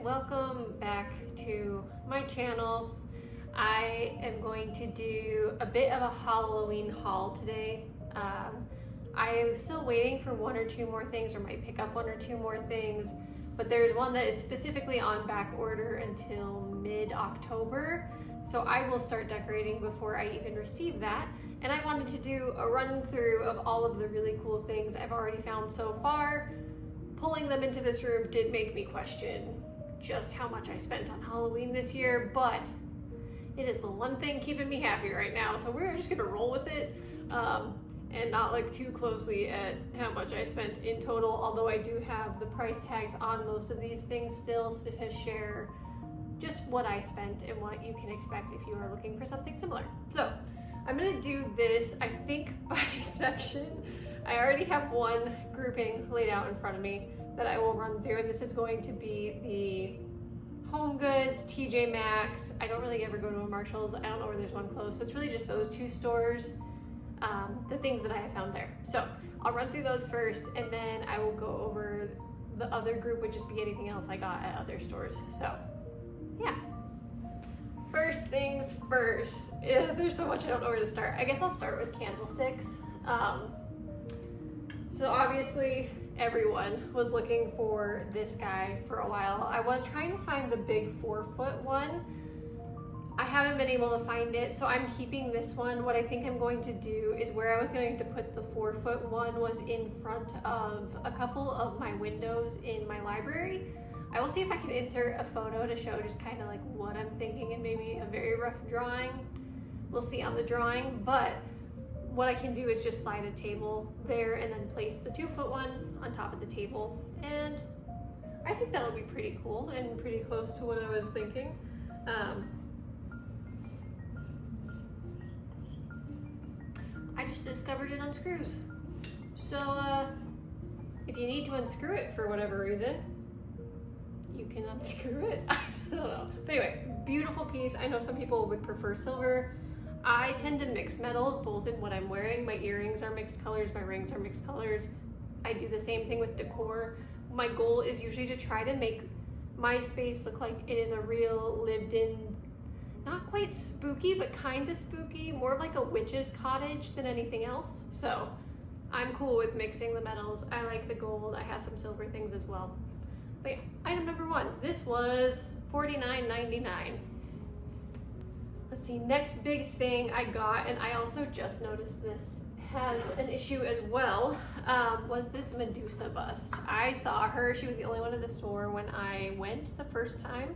welcome back to my channel. I am going to do a bit of a Halloween haul today. I'm still waiting for one or two more things, or might pick up one or two more things, but there's one that is specifically on back order until mid-October, so I will start decorating before I even receive that. And I wanted to do a run through of all of the really cool things I've already found so far. Pulling them into this room did make me question just how much I spent on Halloween this year, but it is the one thing keeping me happy right now, so we're just gonna roll with it and not look too closely at how much I spent in total, although I do have the price tags on most of these things still to share just what I spent and what you can expect if you are looking for something similar. So I'm gonna do this, I think, by section. I already have one grouping laid out in front of me that I will run through, and this is going to be the HomeGoods, TJ Maxx. I don't really ever go to a Marshall's. I don't know where there's one close, so it's really just those two stores, the things that I have found there. So I'll run through those first, and then I will go over the other group, would just be anything else I got at other stores. So yeah. First things first. There's so much I don't know where to start. I guess I'll start with candlesticks. So obviously everyone was looking for this guy for a while. I was trying to find the big 4-foot one. I haven't been able to find it, so I'm keeping this one. What I think I'm going to do is, where I was going to put the 4-foot one was in front of a couple of my windows in my library. I will see if I can insert a photo to show just kind of like what I'm thinking, and maybe a very rough drawing. We'll see on the drawing, but what I can do is just slide a table there and then place the 2-foot one on top of the table. And I think that'll be pretty cool and pretty close to what I was thinking. I just discovered it unscrews. So if you need to unscrew it for whatever reason, you can unscrew it. I don't know. But anyway, beautiful piece. I know some people would prefer silver. I tend to mix metals both in what I'm wearing. My earrings are mixed colors, my rings are mixed colors. I do the same thing with decor. My goal is usually to try to make my space look like it is a real lived in, not quite spooky, but kind of spooky, more of like a witch's cottage than anything else. So I'm cool with mixing the metals. I like the gold. I have some silver things as well. But yeah, item number one, this was $49.99. Let's see, next big thing I got, and I also just noticed this has an issue as well, was this Medusa bust. I saw her, she was the only one in the store when I went the first time,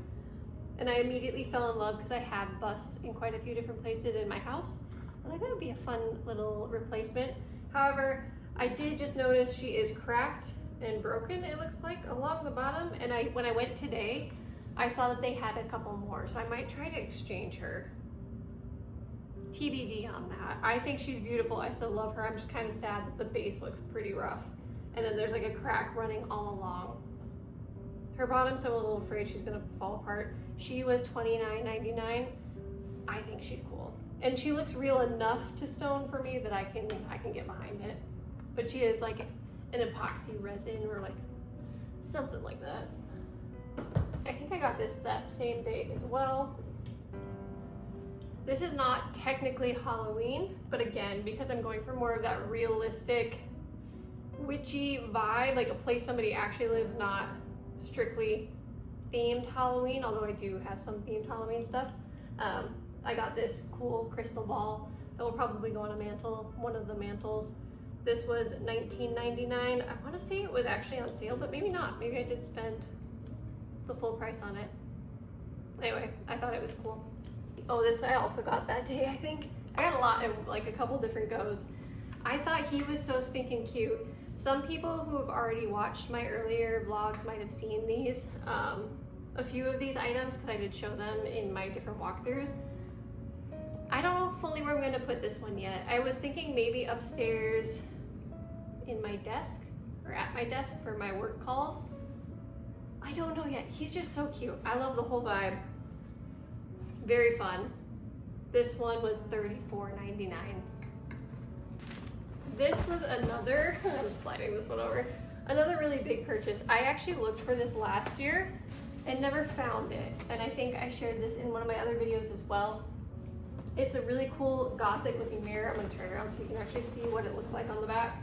and I immediately fell in love because I have busts in quite a few different places in my house. I think that would be a fun little replacement. However, I did just notice she is cracked and broken, it looks like, along the bottom, and when I went today, I saw that they had a couple more, so I might try to exchange her. TBD on that. I think she's beautiful. I still love her. I'm just kind of sad that the base looks pretty rough. And then there's like a crack running all along her bottom, so I'm a little afraid she's gonna fall apart. She was $29.99. I think she's cool. And she looks real enough to stone for me that I can get behind it. But she is like an epoxy resin or like something like that. I think I got this that same day as well. This is not technically Halloween, but again, because I'm going for more of that realistic, witchy vibe, like a place somebody actually lives, not strictly themed Halloween, although I do have some themed Halloween stuff. I got this cool crystal ball that will probably go on a mantle, one of the mantles. This was $19.99. I want to say it was actually on sale, but maybe not. Maybe I did spend the full price on it. Anyway, I thought it was cool. Oh, this I also got that day, I think. I got a lot of, like, a couple different goes. I thought he was so stinking cute. Some people who have already watched my earlier vlogs might have seen these. A few of these items, because I did show them in my different walkthroughs. I don't know fully where I'm going to put this one yet. I was thinking maybe upstairs in my desk, or at my desk for my work calls. I don't know yet. He's just so cute. I love the whole vibe. Very fun. This one was $34.99. This was another, I'm sliding this one over, another really big purchase. I actually looked for this last year and never found it. And I think I shared this in one of my other videos as well. It's a really cool gothic looking mirror. I'm gonna turn around so you can actually see what it looks like on the back.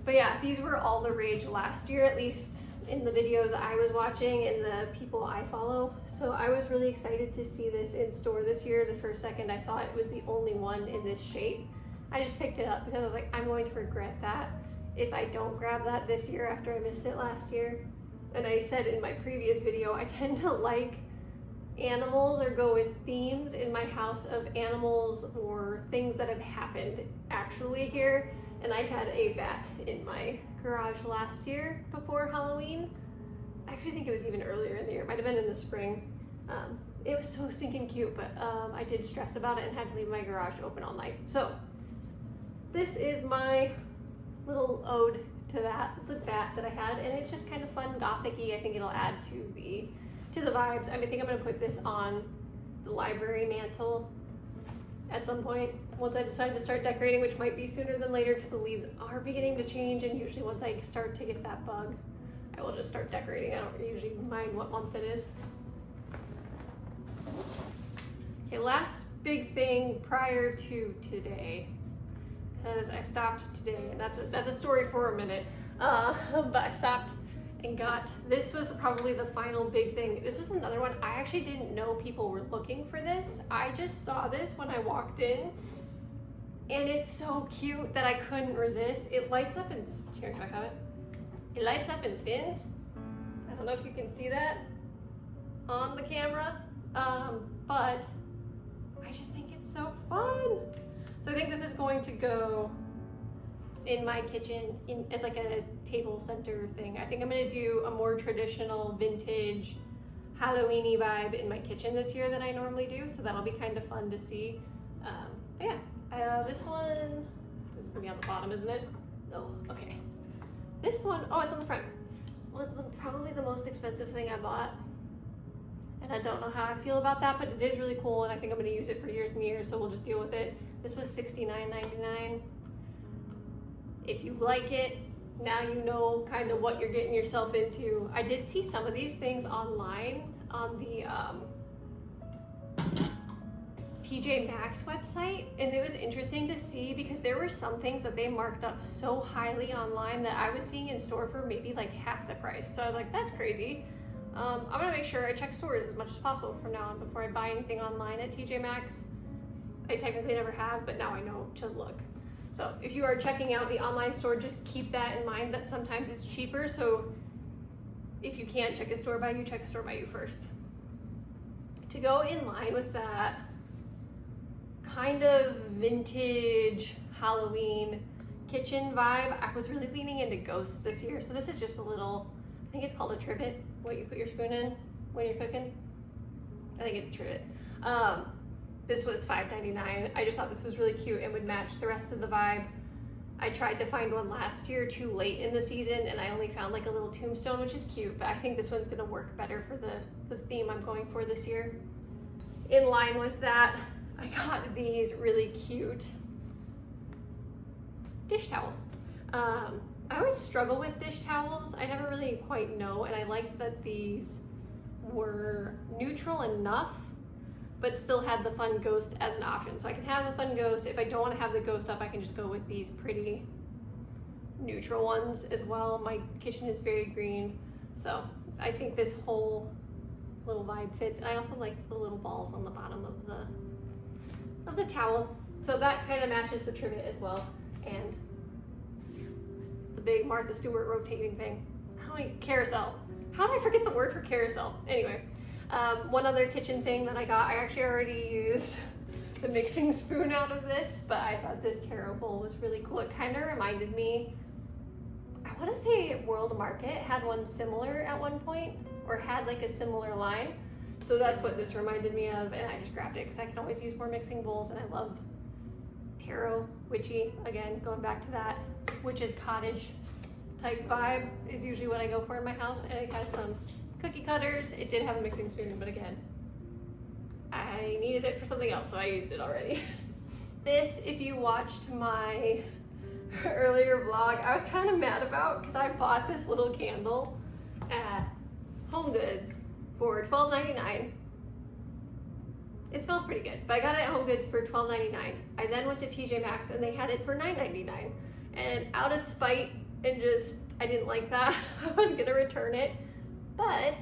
But yeah, these were all the rage last year, at least in the videos I was watching and the people I follow. So I was really excited to see this in store this year. The first second I saw it, it was the only one in this shape. I just picked it up because I was like, I'm going to regret that if I don't grab that this year after I missed it last year. And I said in my previous video, I tend to like animals or go with themes in my house of animals or things that have happened actually here. And I had a bat in my garage last year before Halloween. I actually think it was even earlier in the year. It might have been in the spring. It was so stinking cute, but I did stress about it and had to leave my garage open all night. So this is my little ode to that, the bat that I had, and it's just kind of fun, gothic-y. I think it'll add to the vibes. I think I'm gonna put this on the library mantle at some point once I decide to start decorating, which might be sooner than later because the leaves are beginning to change, and usually once I start to get that bug, I will just start decorating. I don't usually mind what month it is. Okay, last big thing prior to today, because I stopped today, and that's a story for a minute, but I stopped and got, this was probably the final big thing. This was another one. I actually didn't know people were looking for this. I just saw this when I walked in, and it's so cute that I couldn't resist. It lights up and, here, can I have it? It lights up and spins. I don't know if you can see that on the camera, but I just think it's so fun. So I think this is going to go in my kitchen. It's like a table center thing. I think I'm gonna do a more traditional vintage Halloween-y vibe in my kitchen this year than I normally do. So that'll be kind of fun to see. But yeah, this one, this is gonna be on the bottom, isn't it? Oh, okay. This one, oh, it's on the front, was probably the most expensive thing I bought. And I don't know how I feel about that, but it is really cool, and I think I'm gonna use it for years and years, so we'll just deal with it. This was $69.99. If you like it, now you know kind of what you're getting yourself into. I did see some of these things online on the TJ Maxx website, and it was interesting to see because there were some things that they marked up so highly online that I was seeing in store for maybe like half the price. So I was like, that's crazy. I'm gonna make sure I check stores as much as possible from now on before I buy anything online at TJ Maxx. I technically never have, but now I know to look. So if you are checking out the online store, just keep that in mind that sometimes it's cheaper. So if you can't check a store by you, check a store by you first. To go in line with that kind of vintage Halloween kitchen vibe, I was really leaning into ghosts this year. So this is just a little, I think it's called a trivet, what you put your spoon in when you're cooking. I think it's a trivet. This was $5.99. I just thought this was really cute and would match the rest of the vibe. I tried to find one last year too late in the season, and I only found like a little tombstone, which is cute, but I think this one's gonna work better for the theme I'm going for this year. In line with that, I got these really cute dish towels. I always struggle with dish towels. I never really quite know, and I like that these were neutral enough but still had the fun ghost as an option. So I can have the fun ghost. If I don't want to have the ghost up, I can just go with these pretty neutral ones as well. My kitchen is very green, so I think this whole little vibe fits. And I also like the little balls on the bottom of the towel. So that kind of matches the trivet as well. And the big Martha Stewart rotating thing. Carousel. How did I forget the word for carousel? Anyway. One other kitchen thing that I got, I actually already used the mixing spoon out of this, but I thought this tarot bowl was really cool. It kind of reminded me, I want to say World Market had one similar at one point, or had like a similar line. So that's what this reminded me of, and I just grabbed it because I can always use more mixing bowls, and I love tarot, witchy. Again, going back to that witch's cottage type vibe is usually what I go for in my house, and it has some cookie cutters. It did have a mixing spoon, but again, I needed it for something else, so I used it already. This, if you watched my earlier vlog, I was kind of mad about because I bought this little candle at HomeGoods for $12.99. It smells pretty good, but I got it at HomeGoods for $12.99. I then went to TJ Maxx and they had it for $9.99. And out of spite and just, I didn't like that, I was gonna return it, but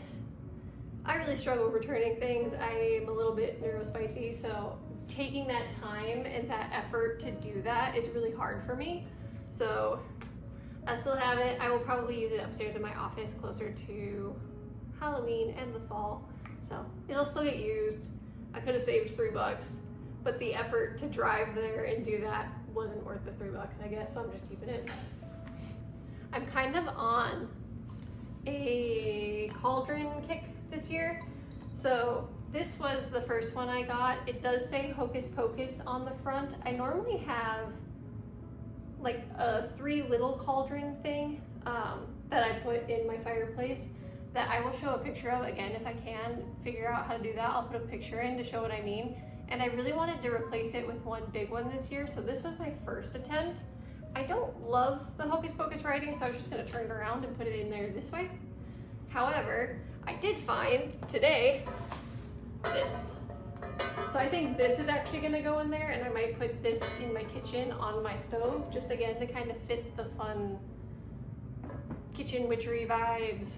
I really struggle returning things. I'm a little bit neurospicy, so taking that time and that effort to do that is really hard for me. So I still have it. I will probably use it upstairs in my office closer to Halloween and the fall. So it'll still get used. I could have saved $3, but the effort to drive there and do that wasn't worth the $3, I guess, so I'm just keeping it. I'm kind of on a cauldron kick this year. So this was the first one I got. It does say Hocus Pocus on the front. I normally have like a 3 little cauldron thing that I put in my fireplace that I will show a picture of again if I can figure out how to do that. I'll put a picture in to show what I mean. And I really wanted to replace it with one big one this year, so this was my first attempt. I don't love the Hocus Pocus writing, so I was just gonna turn it around and put it in there this way. However, I did find today this. So I think this is actually gonna go in there, and I might put this in my kitchen on my stove, just again to kind of fit the fun kitchen witchery vibes.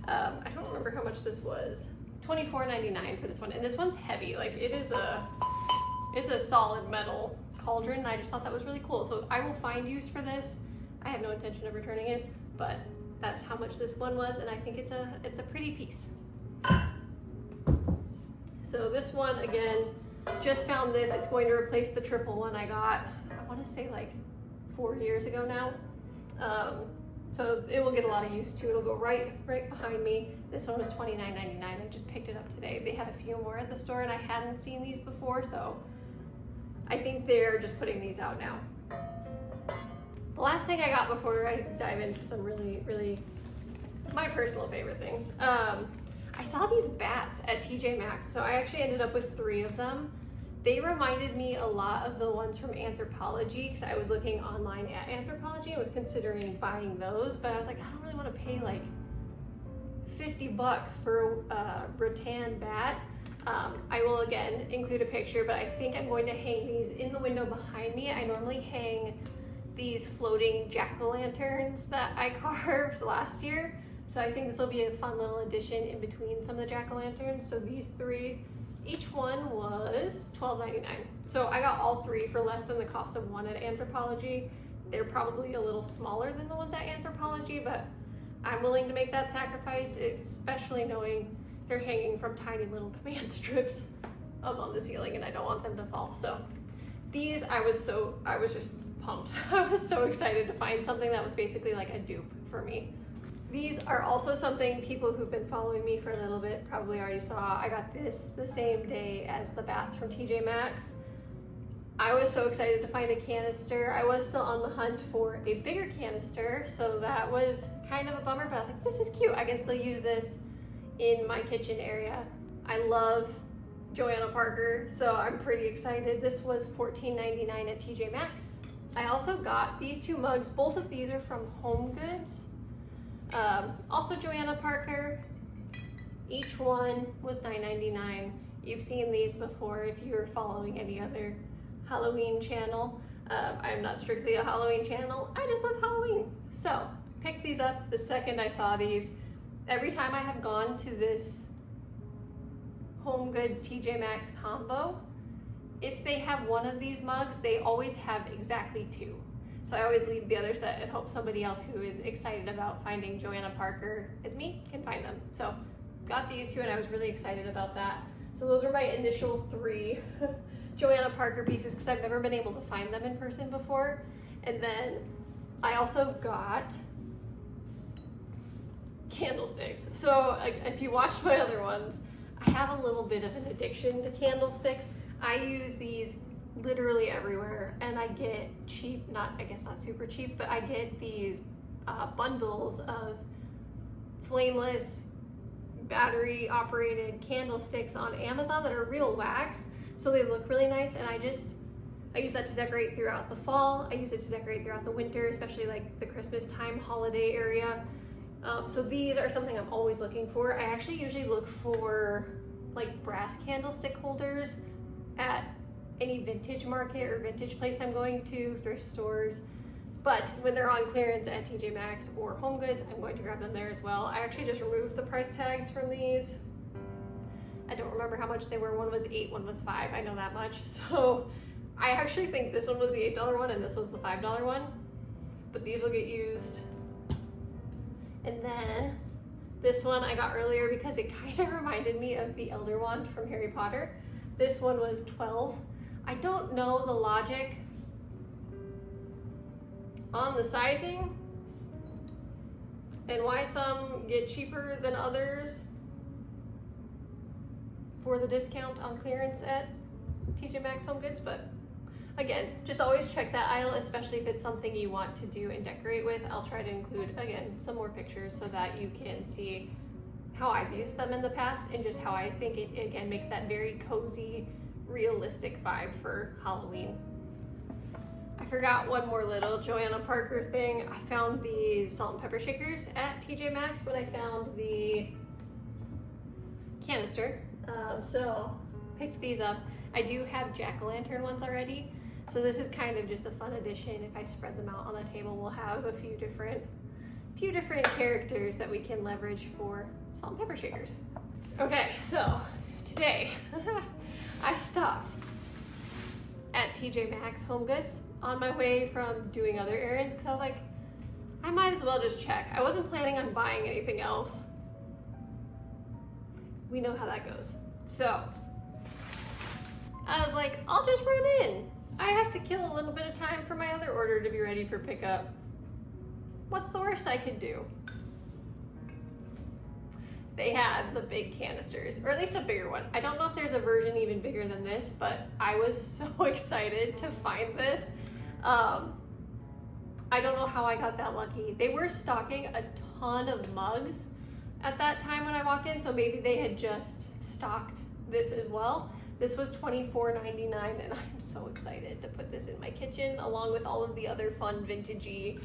I don't remember how much this was. $24.99 for this one, and this one's heavy. Like it's a solid metal cauldron, and I just thought that was really cool. So I will find use for this. I have no intention of returning it, but that's how much this one was, and I think it's a pretty piece. So this one, again, just found this. It's going to replace the triple one I got, I want to say like 4 years ago now. So it will get a lot of use too. It'll go right behind me. This one was $29.99. I just picked it up today. They had a few more at the store, and I hadn't seen these before, so I think they're just putting these out now. The last thing I got before I dive into some really my personal favorite things. I saw these bats at TJ Maxx, so I actually ended up with 3 of them. They reminded me a lot of the ones from Anthropology, because I was looking online at Anthropology and was considering buying those, but I was like, I don't really want to pay like $50 for a rattan bat. I will again include a picture, but I think I'm going to hang these in the window behind me. I normally hang these floating jack-o'-lanterns that I carved last year. So I think this will be a fun little addition in between some of the jack-o'-lanterns. So these 3, each one was $12.99. So I got all 3 for less than the cost of one at Anthropologie. They're probably a little smaller than the ones at Anthropologie, but I'm willing to make that sacrifice, especially knowing they're hanging from tiny little command strips up on the ceiling, and I don't want them to fall. So these, I was just pumped. I was so excited to find something that was basically like a dupe for me. These are also something people who've been following me for a little bit probably already saw. I got this the same day as the bats from TJ Maxx. I was so excited to find a canister. I was still on the hunt for a bigger canister, so that was kind of a bummer, but I was like, this is cute. I can still use this in my kitchen area. I love Joanna Parker, so I'm pretty excited. This was $14.99 at TJ Maxx. I also got these 2 mugs. Both of these are from HomeGoods. Also Joanna Parker. Each one was $9.99. You've seen these before if you're following any other Halloween channel. I'm not strictly a Halloween channel. I just love Halloween. So picked these up the second I saw these. Every time I have gone to this HomeGoods TJ Maxx combo, if they have one of these mugs, they always have exactly 2. So I always leave the other set and hope somebody else who is excited about finding Joanna Parker as me can find them. So got these 2, and I was really excited about that. So those are my initial 3 Joanna Parker pieces, because I've never been able to find them in person before. And then I also got candlesticks. So if you watched my other ones, I have a little bit of an addiction to candlesticks. I use these literally everywhere, and I get cheap, I guess not super cheap, but I get these bundles of flameless battery operated candlesticks on Amazon that are real wax, so they look really nice, and I use that to decorate throughout the fall. I use it to decorate throughout the winter, especially like the Christmas time holiday area. So these are something I'm always looking for. I actually usually look for like brass candlestick holders at any vintage market or vintage place I'm going to, thrift stores. But when they're on clearance at TJ Maxx or HomeGoods, I'm going to grab them there as well. I actually just removed the price tags from these. I don't remember how much they were. One was $8, one was $5. I know that much. So I actually think this one was the $8 one and this was the $5 one. But these will get used. And then this one I got earlier because it kind of reminded me of the Elder Wand from Harry Potter. This one was $12. I don't know the logic on the sizing and why some get cheaper than others for the discount on clearance at TJ Maxx HomeGoods, but again, just always check that aisle, especially if it's something you want to do and decorate with. I'll try to include, again, some more pictures so that you can see how I've used them in the past and just how I think it, again, makes that very cozy, realistic vibe for Halloween. I forgot one more little Joanna Parker thing. I found these salt and pepper shakers at TJ Maxx when I found the canister. So picked these up. I do have jack-o'-lantern ones already. So this is kind of just a fun addition. If I spread them out on the table, we'll have a few different characters that we can leverage for salt and pepper shakers. Okay, so today I stopped at TJ Maxx HomeGoods on my way from doing other errands because I was like, I might as well just check. I wasn't planning on buying anything else. We know how that goes. So I was like, I'll just run in. I have to kill a little bit of time for my other order to be ready for pickup. What's the worst I could do? They had the big canisters, or at least a bigger one. I don't know if there's a version even bigger than this, but I was so excited to find this. I don't know how I got that lucky. They were stocking a ton of mugs at that time when I walked in, so maybe they had just stocked this as well. This was $24.99 and I'm so excited to put this in my kitchen along with all of the other fun vintagey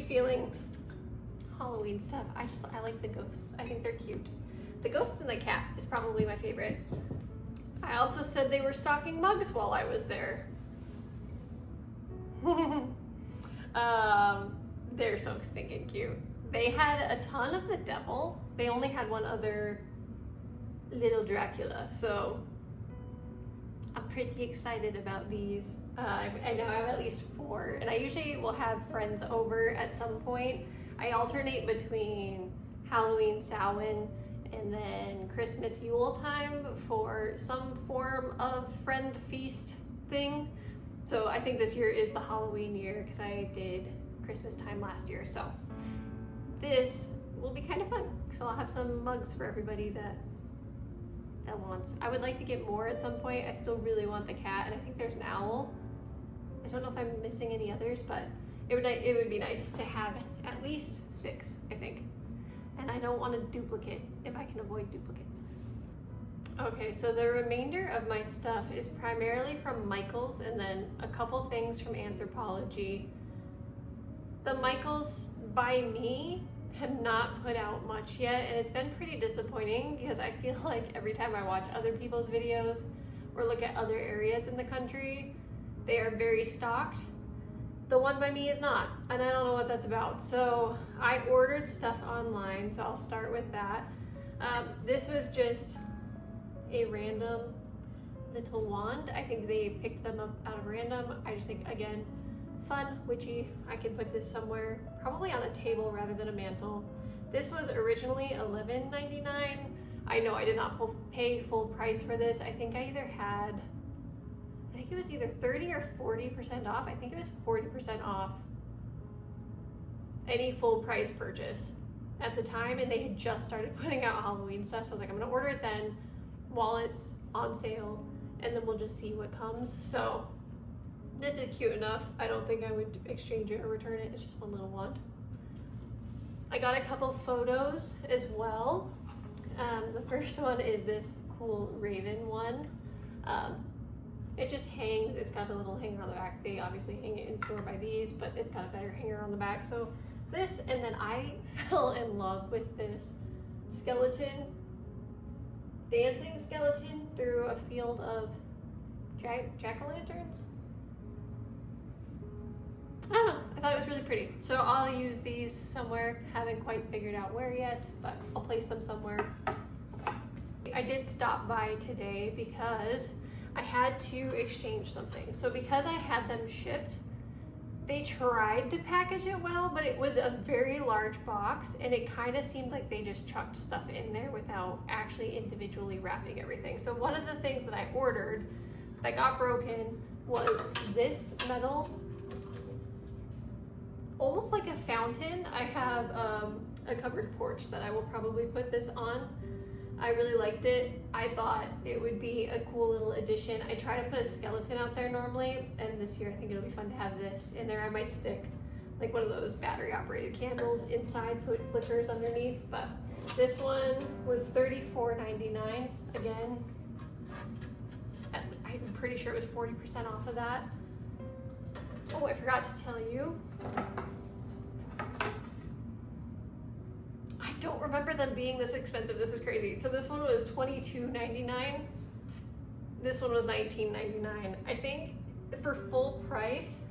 feeling Halloween stuff. I like the ghosts. I think they're cute. The ghost and the cat is probably my favorite. I also said they were stocking mugs while I was there. They're so stinking cute. They had a ton of the devil. They only had one other little Dracula, so I'm pretty excited about these. I know I have at least 4, and I usually will have friends over at some point. I alternate between Halloween, Samhain, and then Christmas, Yule time for some form of friend feast thing. So I think this year is the Halloween year because I did Christmas time last year. So this will be kind of fun because I'll have some mugs for everybody that wants. I would like to get more at some point. I still really want the cat, and I think there's an owl. I don't know if I'm missing any others, but it would be nice to have at least 6, I think. And I don't want a duplicate if I can avoid duplicates. Okay, so the remainder of my stuff is primarily from Michael's and then a couple things from Anthropology. The Michael's by me have not put out much yet, and it's been pretty disappointing because I feel like every time I watch other people's videos or look at other areas in the country, they are very stocked. The one by me is not, and I don't know what that's about. So I ordered stuff online, so I'll start with that. This was just a random little wand. I think they picked them up out of random. I just think, again, fun, witchy. I could put this somewhere, probably on a table rather than a mantle. This was originally $11.99. I know I did not pay full price for this. I think it was either 30 or 40% off. I think it was 40% off any full price purchase at the time, and they had just started putting out Halloween stuff. So I was like, I'm gonna order it then while it's on sale, and then we'll just see what comes. So this is cute enough. I don't think I would exchange it or return it. It's just one little wand. I got a couple photos as well. The first one is this cool raven one. It just hangs. It's got a little hanger on the back. They obviously hang it in store by these, but it's got a better hanger on the back. So this, and then I fell in love with this skeleton, dancing skeleton through a field of jack-o'-lanterns. I don't know, I thought it was really pretty. So I'll use these somewhere, haven't quite figured out where yet, but I'll place them somewhere. I did stop by today because I had to exchange something. So because I had them shipped, they tried to package it well, but it was a very large box and it kind of seemed like they just chucked stuff in there without actually individually wrapping everything. So one of the things that I ordered that got broken was this metal, almost like a fountain. I have a covered porch that I will probably put this on. I really liked it. I thought it would be a cool little addition. I try to put a skeleton out there normally, and this year I think it'll be fun to have this in there. I might stick like one of those battery operated candles inside so it flickers underneath, but this one was $34.99. Again, I'm pretty sure it was 40% off of that. Oh, I forgot to tell you, I don't remember them being this expensive. This is crazy. So this one was $22.99. This one was $19.99. I think for full price,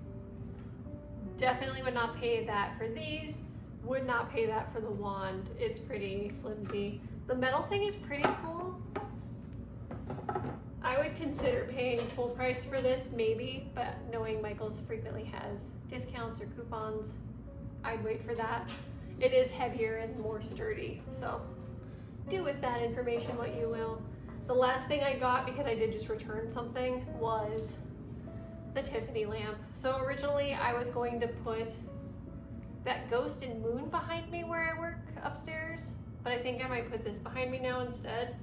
definitely would not pay that for these. Would not pay that for the wand. It's pretty flimsy. The metal thing is pretty cool. I would consider paying full price for this, maybe, but knowing Michael's frequently has discounts or coupons, I'd wait for that. It is heavier and more sturdy, so do with that information what you will. The last thing I got, because I did just return something, was the Tiffany lamp. So originally I was going to put that ghost and moon behind me where I work upstairs, but I think I might put this behind me now instead.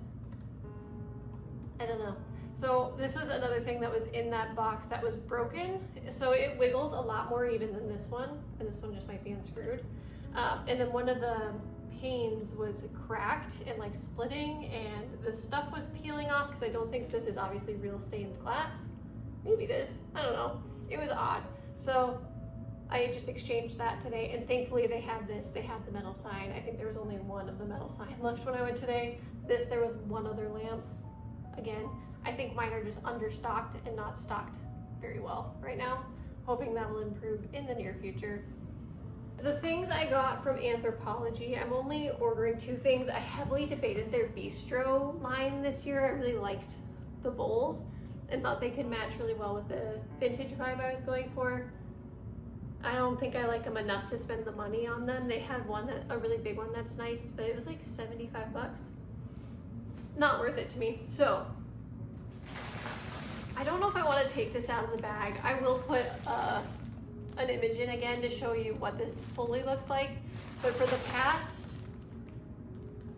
I don't know. So this was another thing that was in that box that was broken. So it wiggled a lot more even than this one, and this one just might be unscrewed. And then one of the panes was cracked and like splitting, and the stuff was peeling off because I don't think this is obviously real stained glass. Maybe it is, I don't know. It was odd. So I just exchanged that today, and thankfully they had this. They had the metal sign. I think there was only one of the metal sign left when I went today. This, there was one other lamp. Again, I think mine are just understocked and not stocked very well right now. Hoping that will improve in the near future. The things I got from Anthropologie, I'm only ordering 2 things. I heavily debated their bistro line this year. I really liked the bowls and thought they could match really well with the vintage vibe I was going for. I don't think I like them enough to spend the money on them. They had one, a really big one that's nice, but it was like 75 bucks. Not worth it to me. So I don't know if I want to take this out of the bag. I will put an image in again to show you what this fully looks like. But for the past,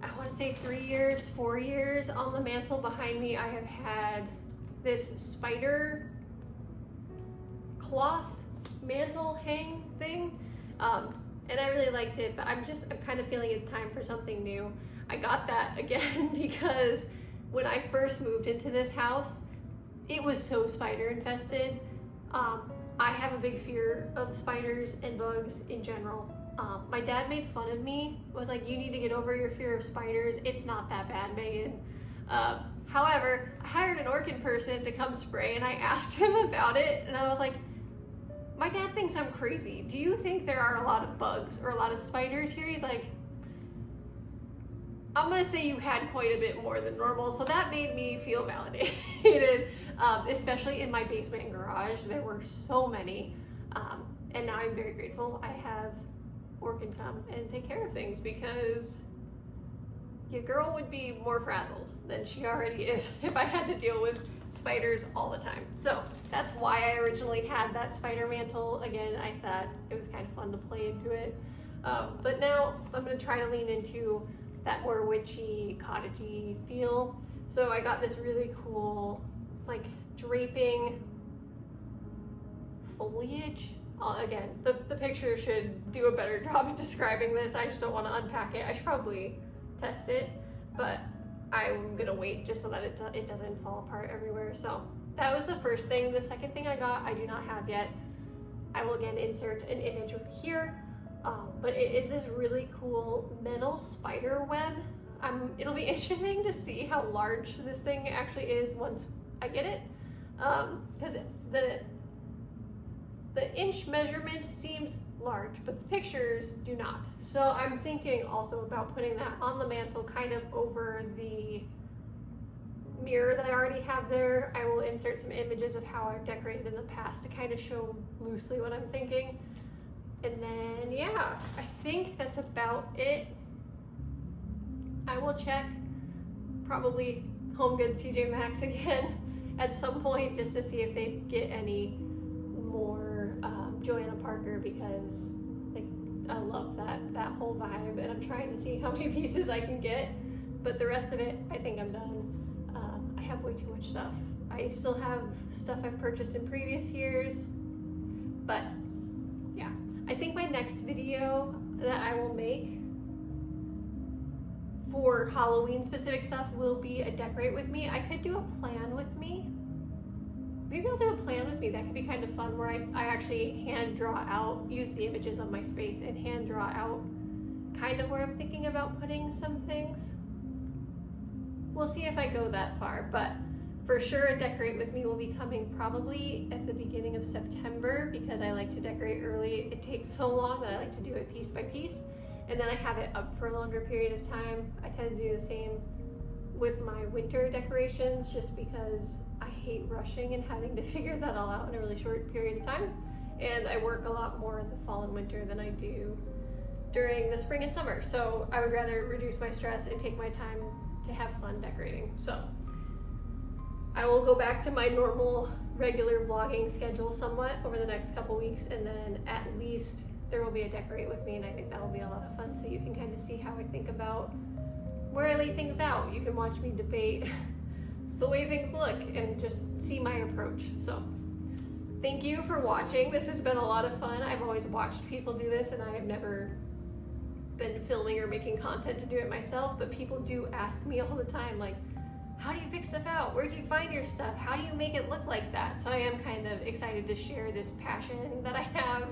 I want to say 3 years, 4 years, on the mantle behind me, I have had this spider cloth mantle hang thing. And I really liked it, but I'm kind of feeling it's time for something new. I got that again because when I first moved into this house, it was so spider infested. I have a big fear of spiders and bugs in general. My dad made fun of me, was like, you need to get over your fear of spiders. It's not that bad, Megan. However, I hired an orchid person to come spray, and I asked him about it, and I was like, my dad thinks I'm crazy. Do you think there are a lot of bugs or a lot of spiders here? He's like, I'm gonna say you had quite a bit more than normal. So that made me feel validated, especially in my basement and garage. There were so many, and now I'm very grateful I have Orchid come and take care of things, because your girl would be more frazzled than she already is if I had to deal with spiders all the time. So that's why I originally had that spider mantle. Again, I thought it was kind of fun to play into it. But now I'm gonna try to lean into that more witchy, cottagey feel. So I got this really cool, like, draping foliage. Again, the picture should do a better job of describing this. I just don't want to unpack it. I should probably test it, but I'm gonna wait just so that it doesn't fall apart everywhere. So that was the first thing. The second thing I got, I do not have yet. I will again insert an image here. But it is this really cool metal spider web. It'll be interesting to see how large this thing actually is once I get it, because the inch measurement seems large, but the pictures do not. So I'm thinking also about putting that on the mantle, kind of over the mirror that I already have there. I will insert some images of how I've decorated in the past to kind of show loosely what I'm thinking. And then, yeah, I think that's about it. I will check probably HomeGoods TJ Maxx again at some point just to see if they get any more Joanna Parker, because like I love that whole vibe, and I'm trying to see how many pieces I can get. But the rest of it, I think I'm done. I have way too much stuff. I still have stuff I've purchased in previous years, but yeah. I think my next video that I will make for Halloween specific stuff will be a decorate with me. I could do a plan with me. Maybe I'll do a plan with me. That could be kind of fun, where I actually hand draw out, use the images on my space and hand draw out kind of where I'm thinking about putting some things. We'll see if I go that far, but for sure a decorate with me will be coming probably at the beginning of September, because I like to decorate early. It takes so long that I like to do it piece by piece, and then I have it up for a longer period of time. I tend to do the same with my winter decorations, just because I hate rushing and having to figure that all out in a really short period of time. And I work a lot more in the fall and winter than I do during the spring and summer. So I would rather reduce my stress and take my time to have fun decorating. So I will go back to my normal regular vlogging schedule somewhat over the next couple weeks, and then at least there will be a decorate with me, and I think that will be a lot of fun, so you can kind of see how I think about where I lay things out. You can watch me debate the way things look and just see my approach. So thank you for watching. This has been a lot of fun. I've always watched people do this, and I have never been filming or making content to do it myself, but people do ask me all the time, like, how do you pick stuff out? Where do you find your stuff? How do you make it look like that? So I am kind of excited to share this passion that I have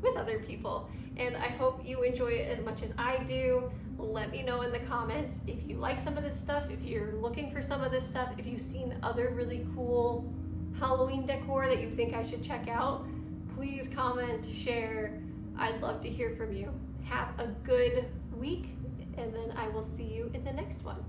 with other people, and I hope you enjoy it as much as I do. Let me know in the comments if you like some of this stuff, if you're looking for some of this stuff, if you've seen other really cool Halloween decor that you think I should check out. Please comment, share. I'd love to hear from you. Have a good week, and then I will see you in the next one.